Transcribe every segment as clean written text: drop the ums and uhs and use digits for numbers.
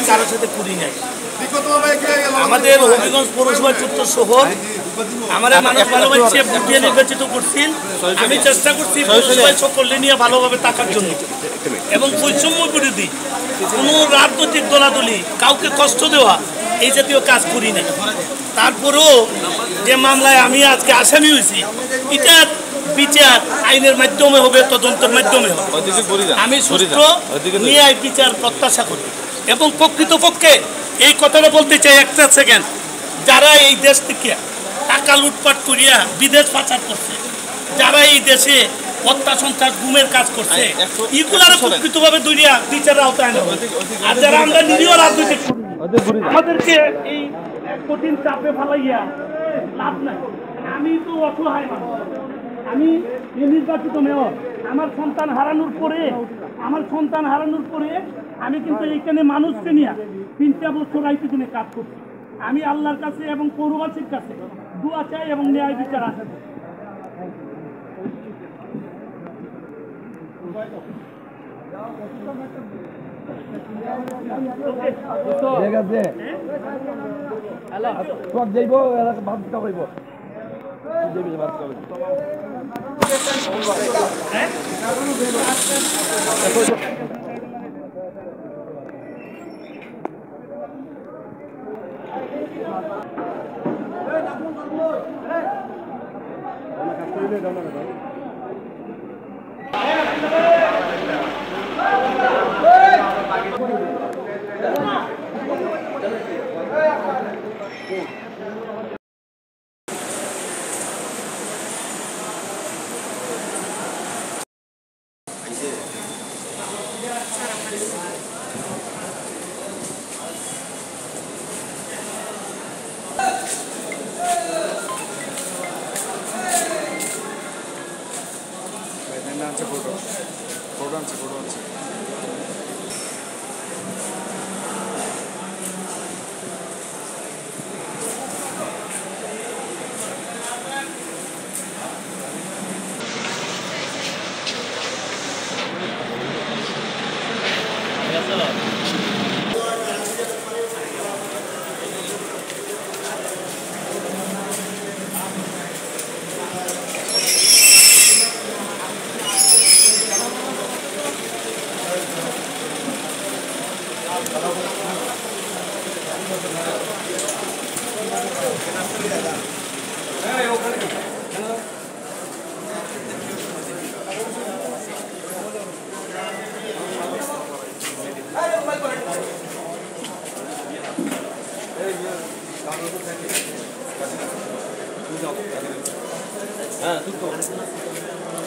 কারোর সাথে করি নাই। আমাদের হবিগঞ্জ পৌরসভার উত্তর শহর আমার মানুষ ভালোবাসছে বুটিয়ে নির্বাচিত করছি। আমি চেষ্টা করছি পৌরসভায় সকলে নিয়ে ভালোভাবে থাকার জন্য এবং বৈষম্য বিরোধী কোনো রাজনৈতিক দলাদলি কাউকে কষ্ট দেওয়া এই জাতীয় কাজ করি নাই। তারপরেও যে মামলায় আমি আজকে আসামি হয়েছি এটার বিচার আইনের মাধ্যমে হবে, তদন্তের মাধ্যমে হবে। আমি সুস্থ ন্যায় বিচার প্রত্যাশা করি এবং প্রকৃতপক্ষে এই কথাটা বলতে চাই একটা সেকেন্ড, যারা এই দেশ থেকে টাকা লুটপাট করিয়া বিদেশ পাচার করছে, যারা এই দেশে হত্যা সন্ত্রাস গুমের কাজ করছে, এগুলার প্রকৃতভাবে দুনিয়া বিচারের আওতায় নেব। আর যারা আমরা নিরীহ রাজনৈতিক আমাদেরকে এই কঠিন চাপে ফেলাইয়া লাভ নাই। আমি তো অসহায় মানুষ, আমি নির্বাচিত মেয়র। আমার সন্তান হারানোর পরে আমি কিন্তু এইখানে মানুষকে নিয়ে 3টা বছর আইতে দিনে কাজ করছি। আমি আল্লাহর কাছে এবং পৌরবাসীর কাছে দোয়া চাই এবং ন্যায় বিচার আশা করি। ঠিক আছে যাইব ভাত খাইব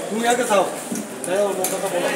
তুমি আগে যাও কথা বলো।